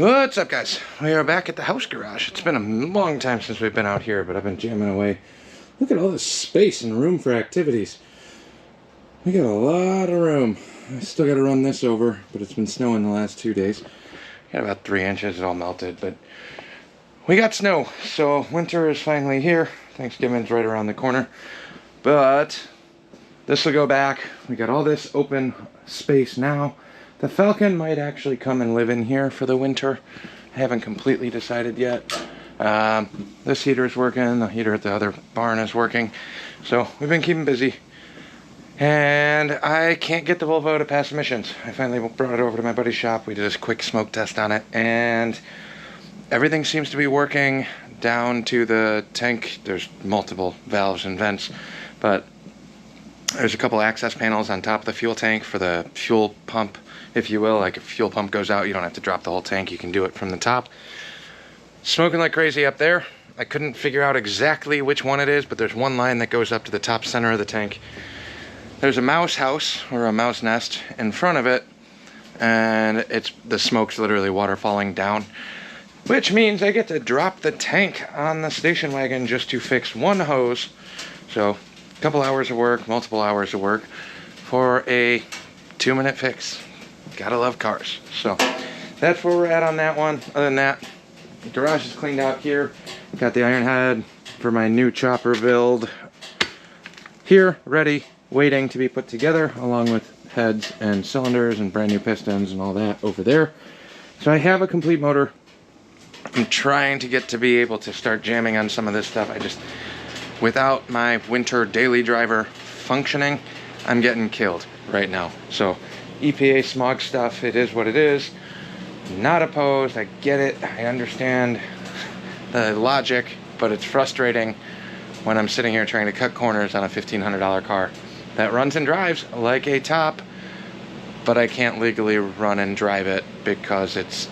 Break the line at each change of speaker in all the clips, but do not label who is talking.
What's up, guys? We are back at the house garage. It's been a long time since we've been out here, but I've been jamming away. Look at all this space and room for activities. We got a lot of room. I still got to run this over, but it's been snowing the last 2 days. Got about 3 inches, it all melted, but we got snow, so winter is finally here. Thanksgiving's right around the corner, but this will go back. We got all this open space now. The Falcon might actually come and live in here for the winter. I haven't completely decided yet. This heater is working, the heater at the other barn is working. So we've been keeping busy. And I can't get the Volvo to pass emissions. I finally brought it over to my buddy's shop. We did a quick smoke test on it, and everything seems to be working down to the tank. There's multiple valves and vents, but there's a couple access panels on top of the fuel tank for the fuel pump, if you will. Like if fuel pump goes out, you don't have to drop the whole tank. You can do it from the top. Smoking like crazy up there. I couldn't figure out exactly which one it is, but there's one line that goes up to the top center of the tank. There's a mouse house, or a mouse nest, in front of it, and the smoke's literally water falling down, which means I get to drop the tank on the station wagon just to fix one hose. So a couple hours of work, multiple hours of work for a 2-minute fix. Gotta love cars. So that's where we're at on that one. Other than that, the garage is cleaned out here. Got the iron head for my new chopper build here, ready, waiting to be put together, along with heads and cylinders and brand new pistons and all that over there. So I have a complete motor. I'm trying to get to be able to start jamming on some of this stuff. Without my winter daily driver functioning, I'm getting killed right now. So EPA smog stuff, it is what it is. Not opposed, I get it, I understand the logic, but it's frustrating when I'm sitting here trying to cut corners on a $1,500 car that runs and drives like a top, but I can't legally run and drive it because it's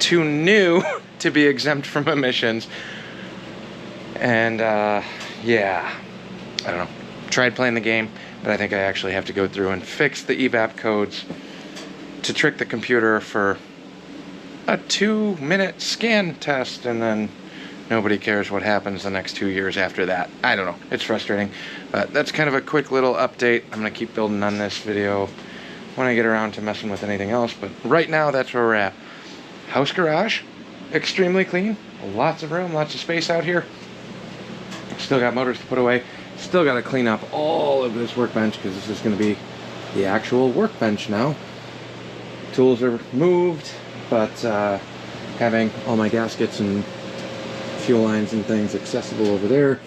too new to be exempt from emissions. And yeah, I don't know. Tried playing the game, but I think I actually have to go through and fix the evap codes to trick the computer for a 2-minute scan test, and then nobody cares what happens the next 2 years after that. I don't know. It's frustrating. But that's kind of a quick little update. I'm going to keep building on this video when I get around to messing with anything else. But right now, that's where we're at. House garage, extremely clean. Lots of room, lots of space out here. Still got motors to put away. Still got to clean up all of this workbench because this is going to be the actual workbench now. Tools are moved, but having all my gaskets and fuel lines and things accessible over there.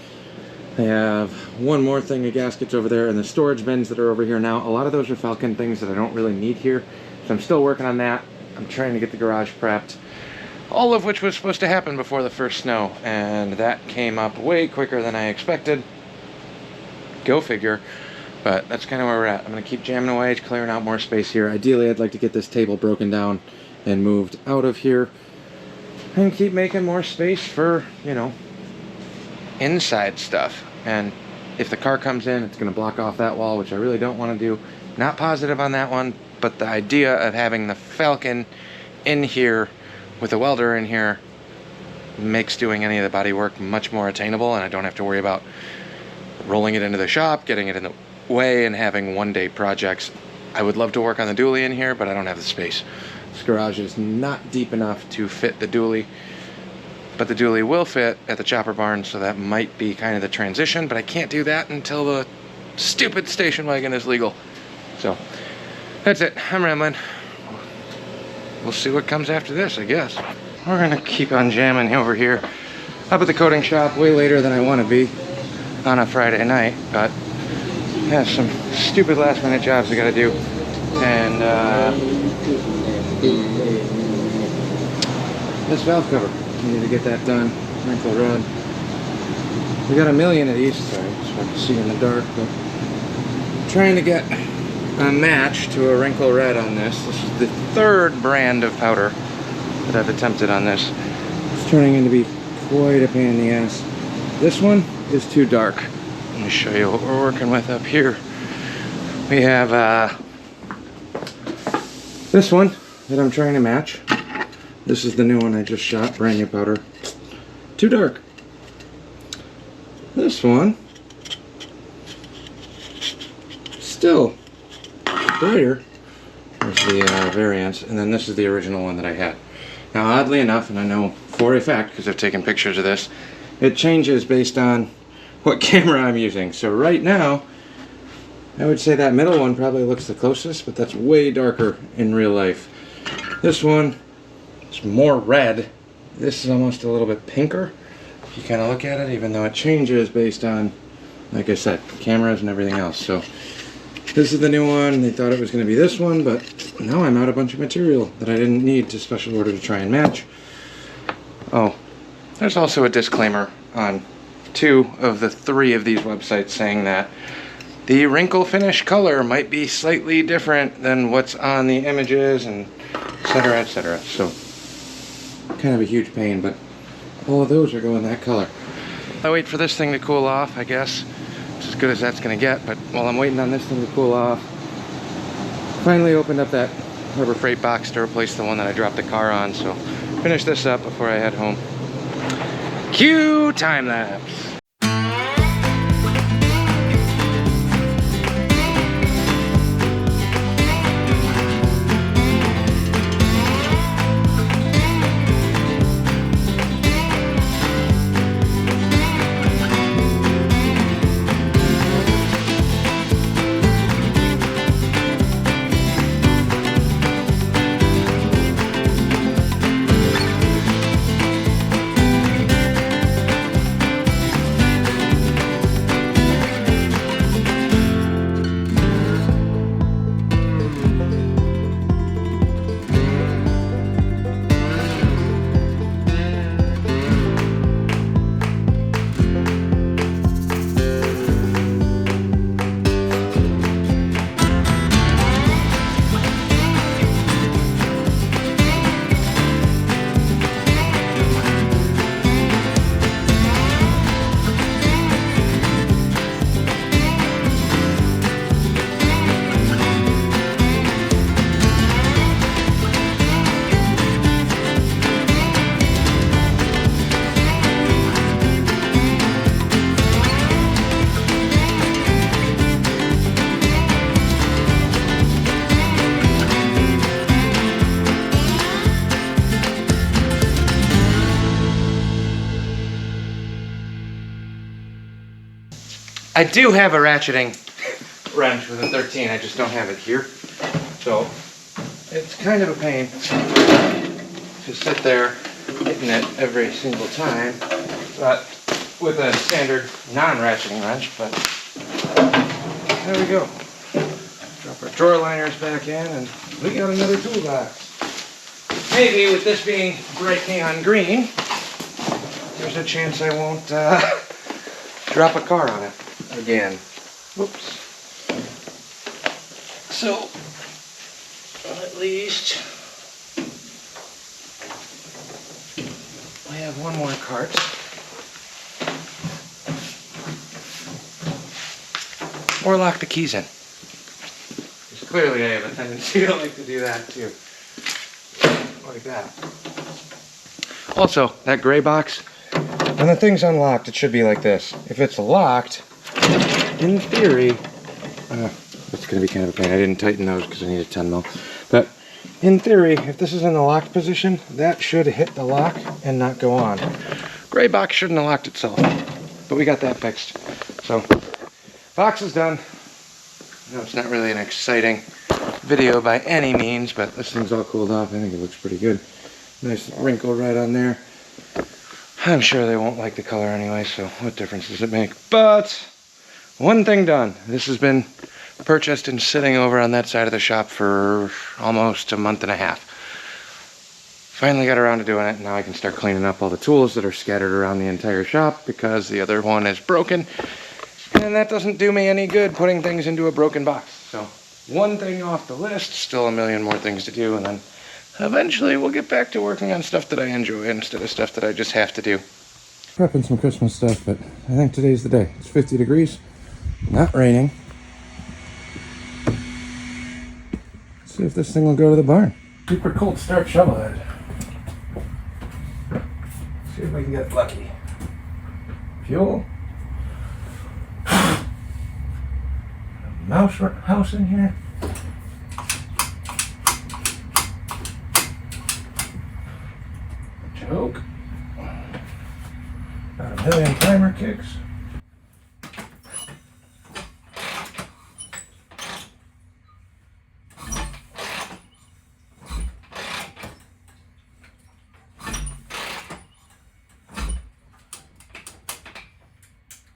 I have one more thing of gaskets over there, and the storage bins that are over here now. A lot of those are Falcon things that I don't really need here, so I'm still working on that. I'm trying to get the garage prepped, all of which was supposed to happen before the first snow, and that came up way quicker than I expected. Go figure. But that's kind of where we're at. I'm going to keep jamming away, clearing out more space here. Ideally, I'd like to get this table broken down and moved out of here, and keep making more space for, you know, inside stuff. And if the car comes in, it's going to block off that wall, which I really don't want to do. Not positive on that one, but the idea of having the Falcon in here with a welder in here makes doing any of the body work much more attainable, and I don't have to worry about rolling it into the shop, getting it in the way, and having one-day projects. I would love to work on the dually in here, but I don't have the space. This garage is not deep enough to fit the dually, but the dually will fit at the chopper barn, so that might be kind of the transition, but I can't do that until the stupid station wagon is legal. So that's it. I'm rambling. We'll see what comes after this, I guess. We're gonna keep on jamming over here up at the coating shop way later than I want to be on a Friday night, but yeah, some stupid last minute jobs I gotta do. And this valve cover, I need to get that done. Wrinkle red. We got a million of these. Sorry, it's hard to see in the dark, but I'm trying to get a match to a wrinkle red on this. This is the 3rd brand of powder that I've attempted on this. It's turning into be quite a pain in the ass. This one is too dark. Let me show you what we're working with up here. We have this one that I'm trying to match. This is the new one I just shot, brand new powder. Too dark. This one, still brighter. There's the variants, and then this is the original one that I had. Now, oddly enough, and I know for a fact because I've taken pictures of this, it changes based on what camera I'm using. So right now, I would say that middle one probably looks the closest, but that's way darker in real life. This one is more red. This is almost a little bit pinker, if you kind of look at it, even though it changes based on, like I said, cameras and everything else. So this is the new one. They thought it was going to be this one, but now I'm out a bunch of material that I didn't need to special order to try and match. Oh, there's also a disclaimer on 2 of the 3 of these websites saying that the wrinkle finish color might be slightly different than what's on the images, and etc, etc. So kind of a huge pain, but all of those are going that color. I wait for this thing to cool off, I guess. It's as good as that's gonna get, but while I'm waiting on this thing to cool off, finally opened up that Harbor Freight box to replace the one that I dropped the car on, so finish this up before I head home. Cue time lapse. I do have a ratcheting wrench with a 13, I just don't have it here. So it's kind of a pain to sit there hitting it every single time, but with a standard non-ratcheting wrench, but there we go. Drop our drawer liners back in and we got another toolbox. Maybe with this being bright neon green, there's a chance I won't drop a car on it again. Whoops. So, at least I have one more cart. Or lock the keys in. Because clearly I have a tendency to like to do that too. Like that. Also, that gray box, when the thing's unlocked, it should be like this. If it's locked, in theory, it's going to be kind of a pain. I didn't tighten those because I need a 10 mil. But in theory, if this is in the locked position, that should hit the lock and not go on. Gray box shouldn't have locked itself, but we got that fixed. So, box is done. I know it's not really an exciting video by any means, but this thing's all cooled off. I think it looks pretty good. Nice wrinkle right on there. I'm sure they won't like the color anyway, so what difference does it make? But one thing done. This has been purchased and sitting over on that side of the shop for almost a month and a half. Finally got around to doing it, and now I can start cleaning up all the tools that are scattered around the entire shop because the other one is broken, and that doesn't do me any good putting things into a broken box. So one thing off the list, still a million more things to do, and then eventually we'll get back to working on stuff that I enjoy instead of stuff that I just have to do. Prepping some Christmas stuff, but I think today's the day. It's 50 degrees, not raining. Let's see if this thing will go to the barn. Super cold start shovelhead. See if we can get lucky. Fuel. Mouse house in here. Joke. Got a million timer kicks.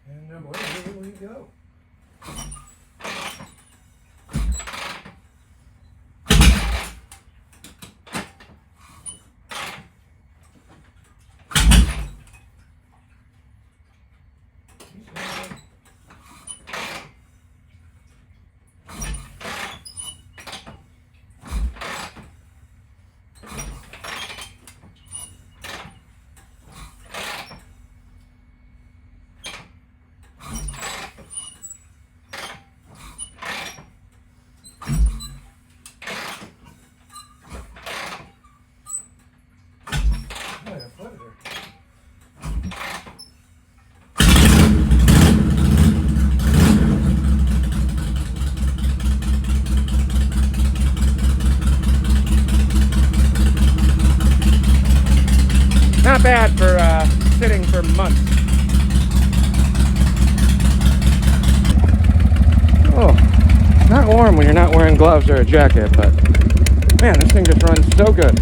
And away we go. Not bad for sitting for months. Oh, it's not warm when you're not wearing gloves or a jacket, but man, this thing just runs so good.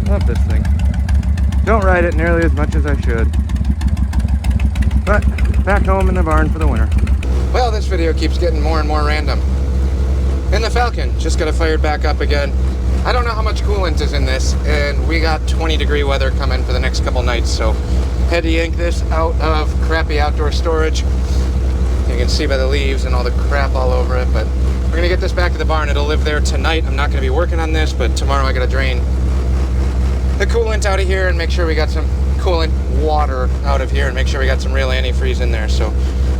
Love this thing. Don't ride it nearly as much as I should. But back home in the barn for the winter. Well, this video keeps getting more and more random. And the Falcon just got it fired back up again. I don't know how much coolant is in this, and we got 20-degree weather coming for the next couple nights, so had to yank this out of crappy outdoor storage. You can see by the leaves and all the crap all over it, but we're gonna get this back to the barn. It'll live there tonight. I'm not gonna be working on this, but tomorrow I gotta drain the coolant out of here and make sure we got some coolant water out of here and make sure we got some real antifreeze in there. So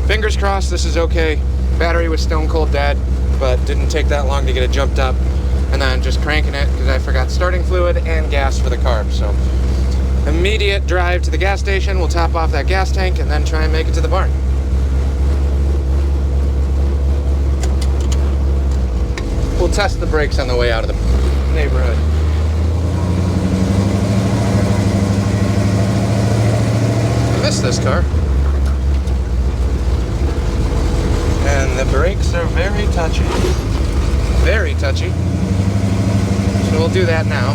fingers crossed this is okay. Battery was stone cold dead, but didn't take that long to get it jumped up. And then just cranking it because I forgot starting fluid and gas for the carb. So immediate drive to the gas station. We'll top off that gas tank and then try and make it to the barn. We'll test the brakes on the way out of the neighborhood. I missed this car. And the brakes are very touchy. Very touchy. So we'll do that now.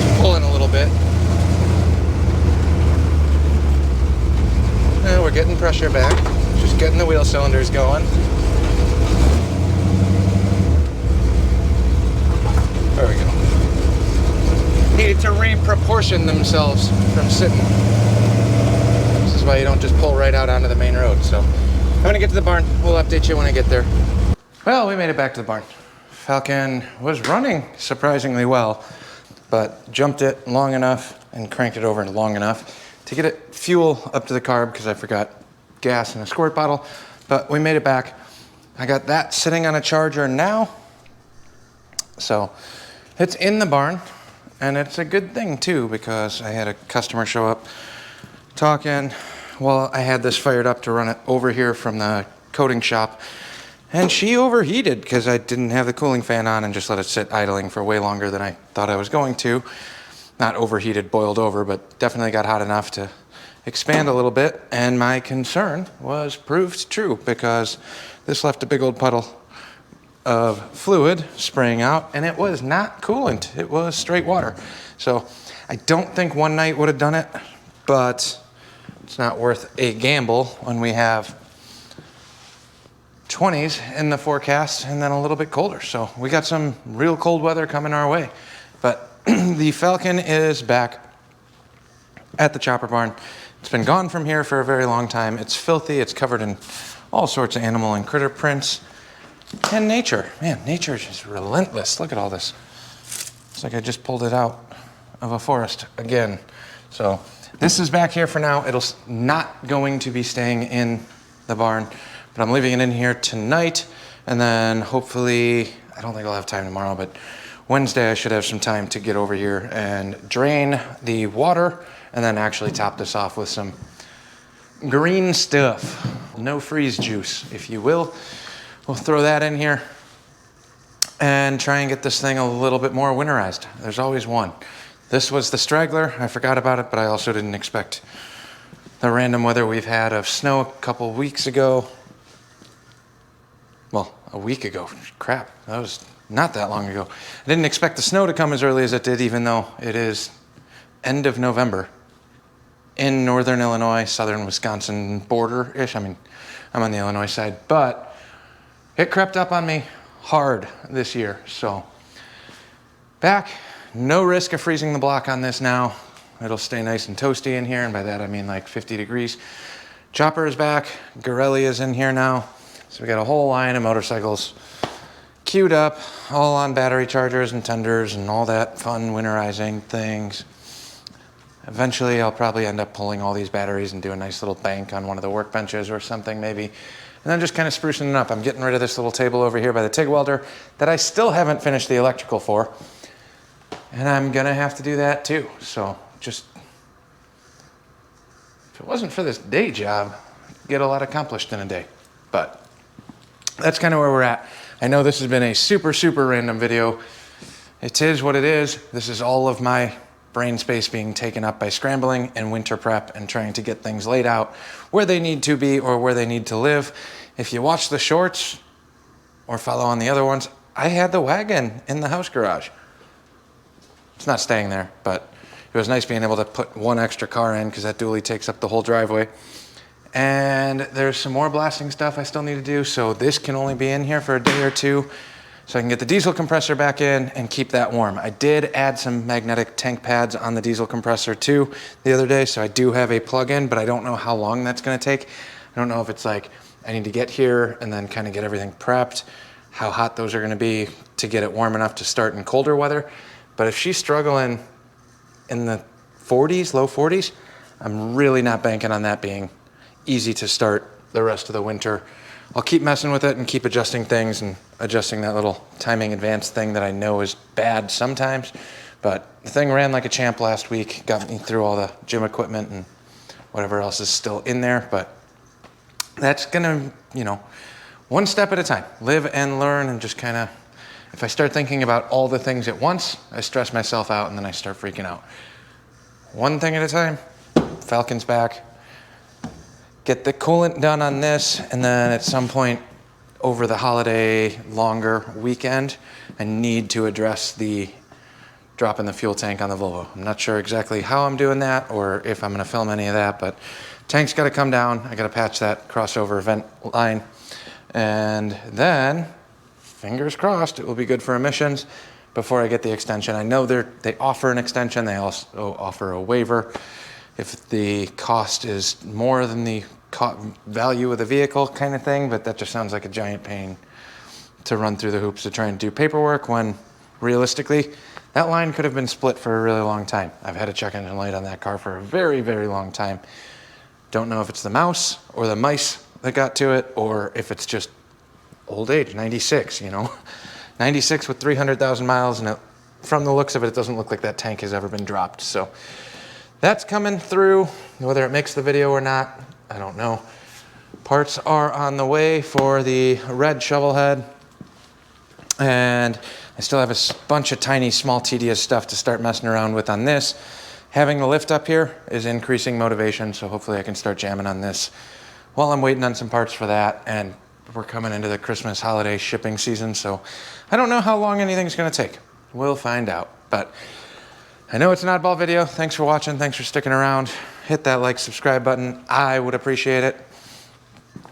Just pulling a little bit. And we're getting pressure back. Just getting the wheel cylinders going. There we go. Needed to reproportion themselves from sitting. This is why you don't just pull right out onto the main road. So I'm gonna get to the barn. We'll update you when I get there. Well, we made it back to the barn. Falcon was running surprisingly well, but jumped it long enough and cranked it over long enough to get it fuel up to the carb because I forgot gas in a squirt bottle, but we made it back. I got that sitting on a charger now. So it's in the barn, and it's a good thing too because I had a customer show up talking while I had this fired up to run it over here from the coating shop. And she overheated because I didn't have the cooling fan on and just let it sit idling for way longer than I thought I was going to. Not overheated, boiled over, but definitely got hot enough to expand a little bit. And my concern was proved true because this left a big old puddle of fluid spraying out, and it was not coolant. It was straight water. So I don't think one night would have done it, but it's not worth a gamble when we have 20s in the forecast and then a little bit colder. So we got some real cold weather coming our way. But the Falcon is back at the chopper barn. It's been gone from here for a very long time. It's filthy. It's covered in all sorts of animal and critter prints. And nature. Man, nature is just relentless. Look at all this. It's like I just pulled it out of a forest again. So this is back here for now. It's not going to be staying in the barn. But I'm leaving it in here tonight, and then hopefully, I don't think I'll have time tomorrow, but Wednesday I should have some time to get over here and drain the water and then actually top this off with some green stuff. No freeze juice, if you will. We'll throw that in here and try and get this thing a little bit more winterized. There's always one. This was the straggler. I forgot about it, but I also didn't expect the random weather we've had of snow a couple weeks ago. Well, a week ago. Crap, that was not that long ago. I didn't expect the snow to come as early as it did, even though it is end of November in northern Illinois, southern Wisconsin border-ish. I mean, I'm on the Illinois side, but it crept up on me hard this year. So back, no risk of freezing the block on this now. It'll stay nice and toasty in here, and by that I mean like 50 degrees. Chopper is back, Gorelli is in here now. So we got a whole line of motorcycles queued up, all on battery chargers and tenders and all that fun winterizing things. Eventually, I'll probably end up pulling all these batteries and do a nice little bank on one of the workbenches or something maybe. And then just kind of sprucing it up. I'm getting rid of this little table over here by the TIG welder that I still haven't finished the electrical for. And I'm gonna have to do that too. So just, if it wasn't for this day job, I'd get a lot accomplished in a day. But that's kind of where we're at. I know this has been a super, super random video. It is what it is. This is all of my brain space being taken up by scrambling and winter prep and trying to get things laid out where they need to be or where they need to live. If you watch the shorts or follow on the other ones, I had the wagon in the house garage. It's not staying there, but it was nice being able to put one extra car in because that dually takes up the whole driveway. And there's some more blasting stuff I still need to do, so this can only be in here for a day or two so I can get the diesel compressor back in and keep that warm. I did add some magnetic tank pads on the diesel compressor too the other day, so I do have a plug-in, but I don't know how long that's gonna take. I don't know if it's like I need to get here and then kind of get everything prepped, how hot those are gonna be to get it warm enough to start in colder weather. But if she's struggling in the 40s, low 40s, I'm really not banking on that being easy to start the rest of the winter. I'll keep messing with it and keep adjusting things and adjusting that little timing advance thing that I know is bad sometimes. But the thing ran like a champ last week, got me through all the gym equipment and whatever else is still in there. But that's gonna, you know, one step at a time. Live and learn, and just kind of, if I start thinking about all the things at once, I stress myself out and then I start freaking out. One thing at a time. Falcon's back. Get the coolant done on this, and then at some point over the holiday longer weekend, I need to address the drop in the fuel tank on the Volvo. I'm not sure exactly how I'm doing that or if I'm gonna film any of that, but tank's gotta come down. I gotta patch that crossover vent line. And then, fingers crossed, it will be good for emissions before I get the extension. I know they offer an extension. They also offer a waiver if the cost is more than the value of the vehicle kind of thing, but that just sounds like a giant pain to run through the hoops to try and do paperwork when realistically that line could have been split for a really long time. I've had a check engine light on that car for a very, very long time. Don't know if it's the mouse or the mice that got to it or if it's just old age, 96, you know. 96 with 300,000 miles, and from the looks of it, it doesn't look like that tank has ever been dropped. So that's coming through. Whether it makes the video or not, I don't know. Parts are on the way for the red shovel head. And I still have a bunch of tiny, small, tedious stuff to start messing around with on this. Having the lift up here is increasing motivation, so hopefully I can start jamming on this while I'm waiting on some parts for that. And we're coming into the Christmas holiday shipping season, so I don't know how long anything's gonna take. We'll find out. But I know it's an oddball video. Thanks for watching. Thanks for sticking around. Hit that like, subscribe button. I would appreciate it.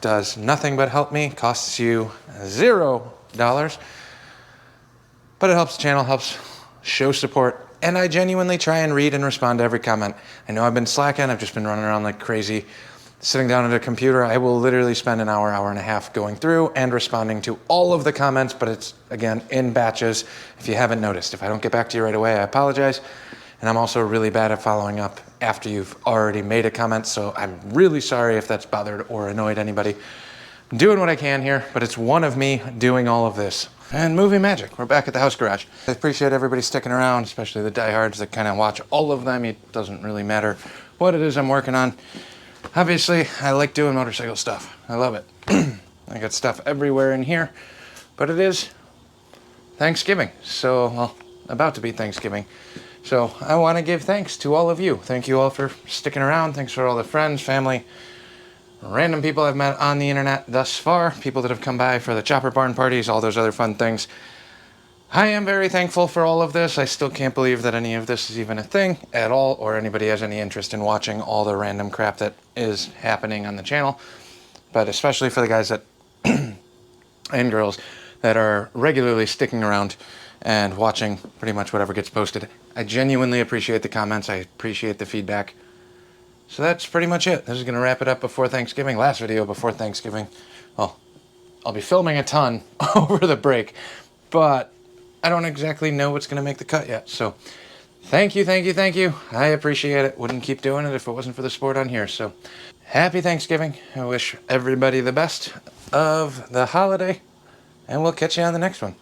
Does nothing but help me. Costs you $0. But it helps the channel, helps show support. And I genuinely try and read and respond to every comment. I know I've been slacking. I've just been running around like crazy. Sitting down at a computer, I will literally spend an hour, hour and a half going through and responding to all of the comments, but it's, again, in batches. If you haven't noticed, if I don't get back to you right away, I apologize. And I'm also really bad at following up after you've already made a comment, so I'm really sorry if that's bothered or annoyed anybody. I'm doing what I can here, but it's one of me doing all of this. And movie magic. We're back at the house garage. I appreciate everybody sticking around, especially the diehards that kind of watch all of them. It doesn't really matter what it is I'm working on. Obviously, I like doing motorcycle stuff. I love it. I got stuff everywhere in here, but it is Thanksgiving. So, well, about to be Thanksgiving. So I want to give thanks to all of you. Thank you all for sticking around. Thanks for all the friends, family, random people I've met on the internet thus far, people that have come by for the chopper barn parties, all those other fun things. I am very thankful for all of this. I still can't believe that any of this is even a thing at all, or anybody has any interest in watching all the random crap that is happening on the channel. But especially for the guys that and girls that are regularly sticking around and watching pretty much whatever gets posted. I genuinely appreciate the comments. I appreciate the feedback. So that's pretty much it. This is going to wrap it up before Thanksgiving. Last video before Thanksgiving. Well, I'll be filming a ton over the break, but I don't exactly know what's going to make the cut yet. So thank you, thank you, thank you. I appreciate it. Wouldn't keep doing it if it wasn't for the support on here. So happy Thanksgiving. I wish everybody the best of the holiday, and we'll catch you on the next one.